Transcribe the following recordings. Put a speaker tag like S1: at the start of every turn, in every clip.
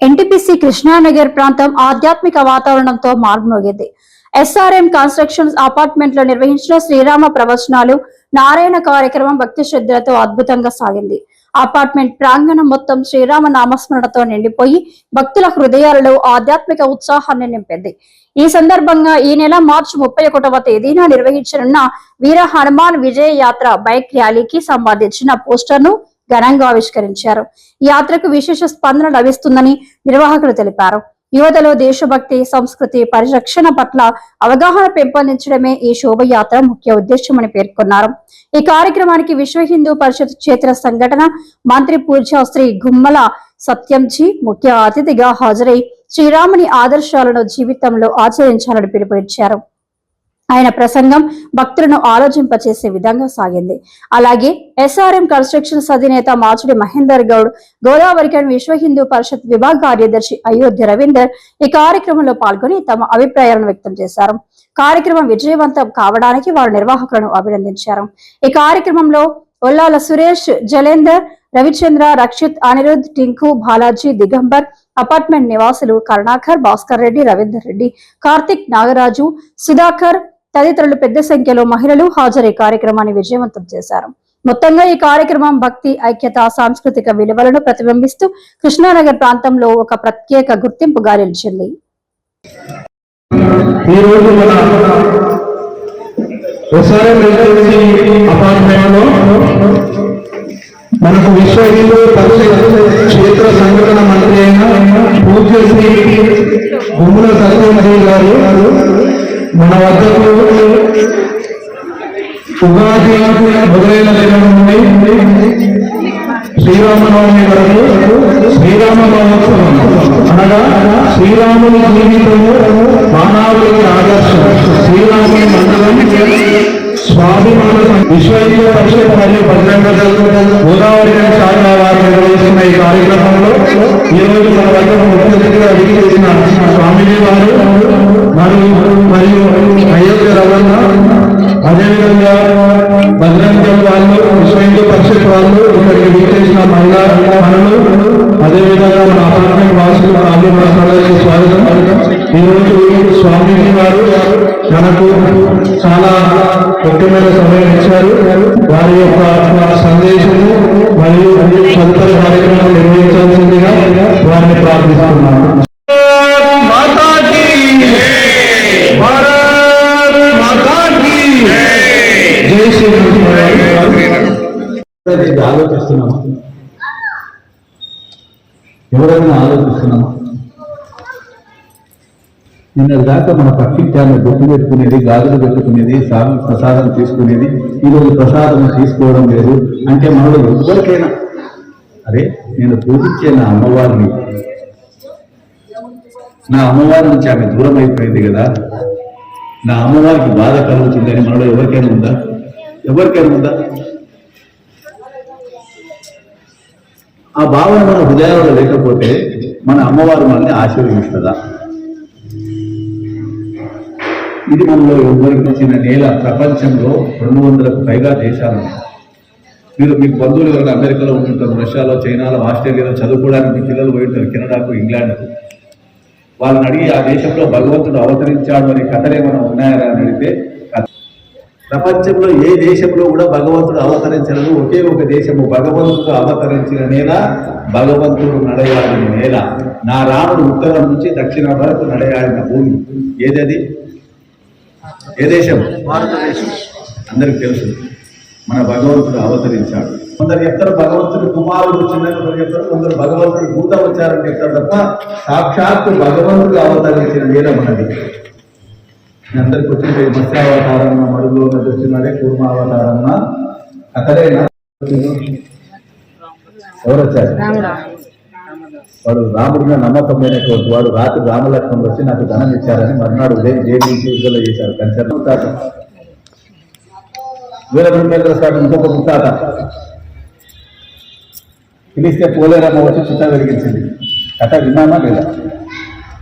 S1: NTPC Krishna Nagar ప్రాంతం ఆధ్యాత్మిక వాతావరణంతో మార్మోగింది. ఎస్ఆర్ఎం కన్స్ట్రక్షన్స్ అపార్ట్మెంట్ లో నిర్వహించిన శ్రీరామ ప్రవచనాలు నారాయణ కార్యక్రమం భక్తి శ్రద్ధలతో అద్భుతంగా సాగింది. అపార్ట్మెంట్ ప్రాంగణం మొత్తం శ్రీరామ నామస్మరణతో నిండిపోయి భక్తుల హృదయాలలో ఆధ్యాత్మిక ఉత్సాహాన్ని నింపింది. ఈ సందర్భంగా ఈ నెల మార్చి 31వ తేదీన నిర్వహించనున్న వీర హనుమాన్ విజయ యాత్ర బైక్ ర్యాలీకి సంబంధించిన పోస్టర్ ను ఘనంగా ఆవిష్కరించారు. ఈ యాత్రకు విశేష స్పందన లభిస్తుందని నిర్వాహకులు తెలిపారు. యువతలో దేశభక్తి, సంస్కృతి పరిరక్షణ పట్ల అవగాహన పెంపొందించడమే ఈ శోభయాత్ర ముఖ్య ఉద్దేశమని పేర్కొన్నారు. ఈ కార్యక్రమానికి విశ్వ హిందూ పరిషత్ క్షేత్ర సంఘటన మంత్రి పూజ్య శ్రీ గుమ్మల సత్యంజీ ముఖ్య అతిథిగా హాజరై శ్రీరాముని ఆదర్శాలను జీవితంలో ఆచరించాలని పిలుపునిచ్చారు. ఆయన ప్రసంగం భక్తులను ఆలోచింపచేసే విధంగా సాగింది. అలాగే ఎస్ఆర్ఎం కన్స్ట్రక్షన్స్ అధినేత మాచుడి మహేందర్ గౌడ్, గోదావరిఖండ్ విశ్వ హిందూ పరిషత్ విభాగ కార్యదర్శి అయోధ్య రవీందర్ ఈ కార్యక్రమంలో పాల్గొని తమ అభిప్రాయాలను వ్యక్తం చేశారు. కార్యక్రమం విజయవంతం కావడానికి వారు నిర్వాహకులను అభినందించారు. ఈ కార్యక్రమంలో ఒల్లాల సురేష్, జలేందర్, రవిచంద్ర, రక్షిత్, అనిరుద్, టింకు, బాలాజీ, దిగంబర్, అపార్ట్మెంట్ నివాసులు కరుణాకర్, భాస్కర్ రెడ్డి, రవీందర్ రెడ్డి, కార్తిక్, నాగరాజు, సుధాకర్ తదితరులు పెద్ద సంఖ్యలో మహిళలు హాజరై కార్యక్రమాన్ని విజయవంతం చేశారు. మొత్తంగా ఈ కార్యక్రమం భక్తి, ఐక్యత, సాంస్కృతిక విలువలను ప్రతిబింబిస్తూ కృష్ణానగర్ ప్రాంతంలో ఒక ప్రత్యేక గుర్తింపుగా నిలిచింది.
S2: మనకు విశ్వ హిందూ పరిషత్ క్షేత్ర సంఘటన మంత్రి అయిన పూజ్య శ్రీ గుమ్మల సత్యంజీ గారు మన వద్దకు ఉగాది మొదలైన దినం నుండి శ్రీరామనవమి వరకు శ్రీరామ మహోత్సవం అనగా శ్రీరాముని జీవితము మానవుడికి ఆదర్శం, శ్రీరాముని మండలం స్వాభిమాన విశ్వ హిందూ పరిషత్ మరియు బజరంగ దళ గోదావరి శాఖ వారు నిర్వహిస్తున్న ఈ కార్యక్రమంలో ఈ రోజు మన వద్ద ముఖ్య అతిథిగా విచ్చేసిన స్వామిజీ వారు మరియు అయోధ్య రవణ, అదేవిధంగా బజరంగ దళ వాళ్ళు, విశ్వ హిందూ పరిషత్ వాళ్ళు, ఇక్కడికి విచ్చేసిన మహిళా మనులు, అదేవిధంగా మన అపార్ట్మెంట్ వాసులు ఆదివాసాలకు స్వాగతం. ఈ రోజు స్వామిజీ వారు మనకు చాలా ముఖ్యమైన సమయం ఇచ్చారు. వారి యొక్క సందేశము మరియు తదుపరి కార్యక్రమం నిర్వహించాల్సిందిగా వారిని ప్రార్థిస్తున్నాను. జై శ్రీరామ్. ఆలోచిస్తున్నామా? ఎవరైనా ఆలోచిస్తున్నామా? నిన్న దాకా మన పక్కింటాన్ని బొట్టు పెట్టుకునేది, గాజులు పెట్టుకునేది, స్వామి ప్రసాదం తీసుకునేది, ఈరోజు ప్రసాదం తీసుకోవడం లేదు అంటే మనలో ఎవరికైనా అరే నేను పూజించే నా అమ్మవారిని, నా అమ్మవారి నుంచి ఆమె దూరం అయిపోయింది కదా, నా అమ్మవారికి బాధ కలుగుతుందని మనలో ఎవరికైనా ఉందా? ఎవరికైనా ఉందా? ఆ భావన మన హృదయాలలో లేకపోతే మన అమ్మవారు మనల్ని ఆశీర్వదిస్తుందా? ఇది మనలో ఎవరికి వచ్చిన నేల. ప్రపంచంలో 200కు పైగా దేశాలు. మీకు బంధువులు ఎవరైనా అమెరికాలో ఉంటుంటారు, రష్యాలో, చైనాలో, ఆస్ట్రేలియాలో చదువుకోవడానికి మీ పిల్లలు పోయింటారు, కెనడాకు, ఇంగ్లాండ్కు. వాళ్ళని అడిగి ఆ దేశంలో భగవంతుడు అవతరించాడు అనే కథలు ఏమైనా ఉన్నాయా అని అడిగితే ప్రపంచంలో ఏ దేశంలో కూడా భగవంతుడు అవతరించలేదు. ఒకే ఒక దేశము భగవంతుడు అవతరించిన నేల, భగవంతుడు నడయాడిన నేల. నా రాముడు ఉత్తరం నుంచి దక్షిణ వరకు నడయాడిన భూమి ఏదది? ఏ దేశం? భారతదేశం. అందరికి తెలుసు మన భగవంతుడు అవతరించాడు. కొందరు చెప్తారు భగవంతుడు కుమారుడు వచ్చిందని, కొందరు చెప్తారు, కొందరు భగవంతుడు భూత వచ్చారని చెప్తారు తప్ప సాక్షాత్తు భగవంతుడు అవతరించిన నేల మనది. అందరికి వచ్చింది మత్స్యావతారన్న, మడుగులో వచ్చినదే కూర్మావతారన్న అతడేనా? ఎవరు వచ్చారు? వాడు రాముడి మీద నమ్మకం లేనటువంటి వాడు రాత్రి రామలక్ష్మణులు వచ్చి నాకు ధనం ఇచ్చారని మర్నాడు ఉదయం జైలు నుంచి విడుదల చేశారు. కన్సర్న్ ముత్తాత వీరబ్రహ్మేంద్ర స్వామి ఇంకొక ముత్తాత పిలిస్తే పోలేరమ్మ వచ్చి చిత్త వెలిగించింది. కథ విన్నామా లేదా?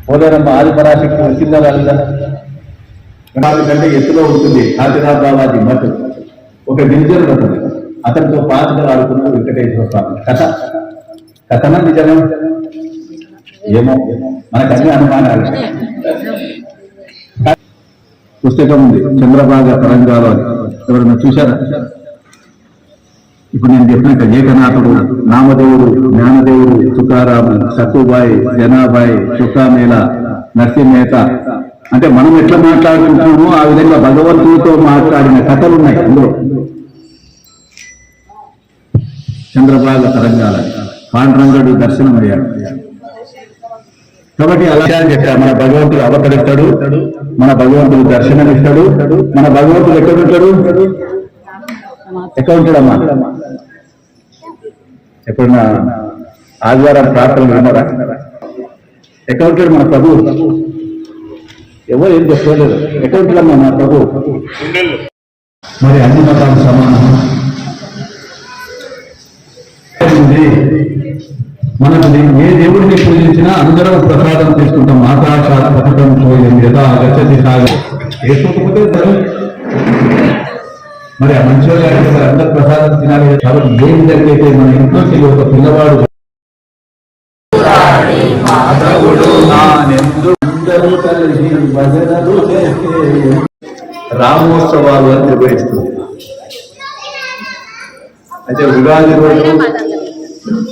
S2: పోలేరమ్మ ఆదిపరాశక్తి వచ్చిందా రాలేదా? 4 గంటల ఎత్తులో ఉంటుంది హాజీరావు బాబాజీ మఠ్. ఒక గిరిజనుడు ఉంటుంది, అతనితో పాటలు ఆడుతున్న వెంకటేశ్వర స్వామి. కథనా నిజమా? ఏమో మనకు అన్ని అనుమానాలు. పుస్తకం ఉంది చంద్రబాగ తరంగాలు అని, ఎవరైనా చూశారా? ఇప్పుడు నేను చెప్పినట్టు ఏకనాథుడు, నామదేవుడు, జ్ఞానదేవుడు, తుకారాము, సక్కుబాయి, జనాబాయి, చుక్కామేళ, నరసింహేత, అంటే మనం ఎట్లా మాట్లాడుకుంటున్నామో ఆ విధంగా భగవంతుడితో మాట్లాడిన కథలు ఉన్నాయి అందులో. చంద్రబాగ తరంగాల పాండురంగడు దర్శనమయ్యాడు. కాబట్టి అలా చెప్పారు, మన భగవంతుడు అవతరిస్తాడు, మన భగవంతుడు దర్శనమిస్తాడు, మన భగవంతుడు ఎక్కడుంటాడు? ఎక్కడ ఉంటాడమ్మా? ఎప్పుడన్నా ఆదివారం ప్రార్థనలు విన్నారా? ఎక్కడ ఉంటాడు మన ప్రభు? ఎవరు ఏం చెప్పలేదు. ఎక్కడ ఉంటాడమ్మా మన ప్రభు? మరి అన్ని మతాలు సమానం. మనకు ఏ దేవుడిని పూజించినా అందరం ప్రసాదం తీసుకుంటాం. ఆకాశాల పథకం చూయం యథా గచ్చతి సాగ వేసుకోకపోతే మరి ఆ మంచిగా అంటే మరి అందరు ప్రసాదం తినాలి. కాబట్టి ఏం జరిగితే మన ఇంట్లోకి ఒక పిల్లవాడు రామోత్సవాలు అని నిర్వహిస్తుంది. అయితే ఉగాది రోజు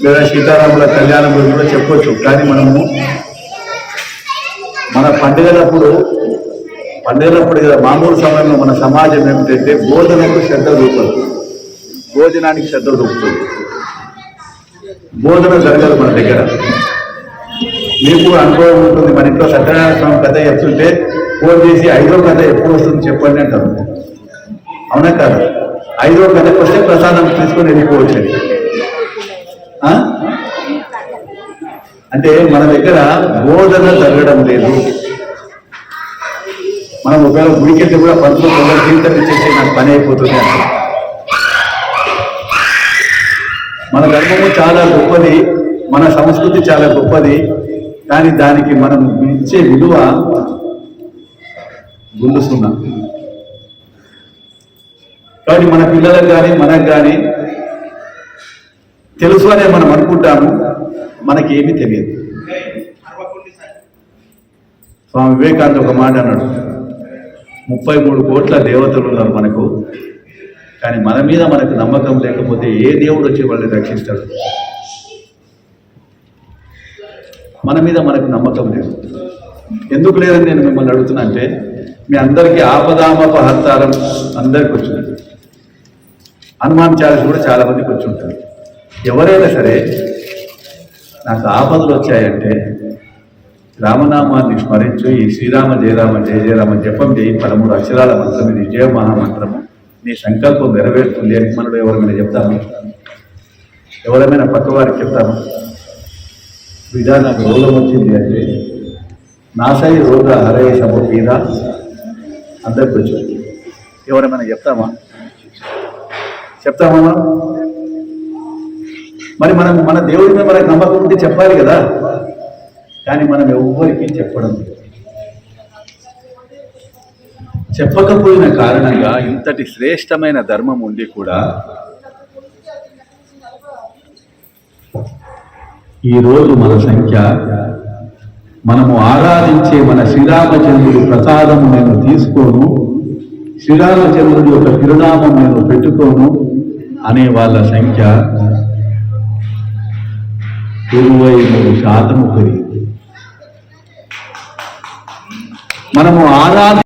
S2: లేదా సీతారాముల కళ్యాణం గురించి కూడా చెప్పొచ్చు. కానీ మనము మన పండుగలప్పుడు కదా మామూలు సమయంలో మన సమాజం ఏమిటంటే బోధనకు శ్రద్ధ చూపుతుంది, భోజనానికి శ్రద్ధ చూపుతుంది. బోధన జరగదు మన దగ్గర. మీకు అనుభవం ఉంటుంది, మన ఇంట్లో సత్యనారాయణ స్వామి కథ చెప్తుంటే ఫోన్ చేసి 5వ కథ ఎప్పుడు వస్తుంది చెప్పండి అంటారు. అవునా కాదు? 5వ కథకు వస్తే ప్రసాదం తీసుకొని వెళ్ళిపోవచ్చు. అంటే మన దగ్గర బోధన జరగడం లేదు. మనం ఒకవేళ గుడికెళ్తే కూడా పంతులు జీవితం ఇచ్చేసి నాకు పని అయిపోతుంది అంటే. మన ధర్మము చాలా గొప్పది, మన సంస్కృతి చాలా గొప్పది, కానీ దానికి మనం ఇచ్చే విలువ గుండుస్తున్నా. కాబట్టి మన పిల్లలకు కానీ మనకు కానీ తెలుసు అనే మనం అనుకుంటాము, మనకేమీ తెలియదు. స్వామి వివేకానంద ఒక మాట అన్నాడు, 33 కోట్ల దేవతలు ఉన్నారు మనకు, కానీ మన మీద మనకు నమ్మకం లేకపోతే ఏ దేవుడు వచ్చి వాళ్ళని రక్షిస్తాడు? మన మీద మనకు నమ్మకం లేదు. ఎందుకు లేదని నేను మిమ్మల్ని అడుగుతున్నా అంటే, మీ అందరికీ ఆపదామపహర్తారం అందరికి వచ్చింది. హనుమాన్ చాలీస కూడా చాలా మందికి వచ్చి ఉంటుంది. ఎవరైనా సరే నాకు ఆపదలు వచ్చాయంటే రామనామాన్ని స్మరించు, ఈ శ్రీరామ జయరామ జయ జయరామ జపం చేయి, 13 అక్షరాల మంత్రం, ఇది విజయ మహామంత్రము, నీ సంకల్పం నెరవేరుతుంది అని మనలో ఎవరైనా చెప్తాము? ఎవరైనా పక్కవారికి చెప్తాము? విధా నాకు రోగం వచ్చింది అంటే నాసై రోగ హరే సభ మీద అందరికి వచ్చింది. ఎవరేమైనా చెప్తామా? చెప్తామా? మరి మనం మన దేవుడి మీద మనకు నమ్మకం ఉంటే చెప్పాలి కదా. కానీ మనం ఎవ్వరికీ చెప్పడం లేదు. చెప్పకపోయిన కారణంగా ఇంతటి శ్రేష్టమైన ధర్మం ఉండి కూడా ఈరోజు మన సంఖ్య, మనము ఆరాధించే మన శ్రీరామచంద్రుడి ప్రసాదము నేను తీసుకోను, శ్రీరామచంద్రుడి యొక్క తిరునామం నేను పెట్టుకోను అనే వాళ్ళ సంఖ్య 23% పెరిగింది. మనము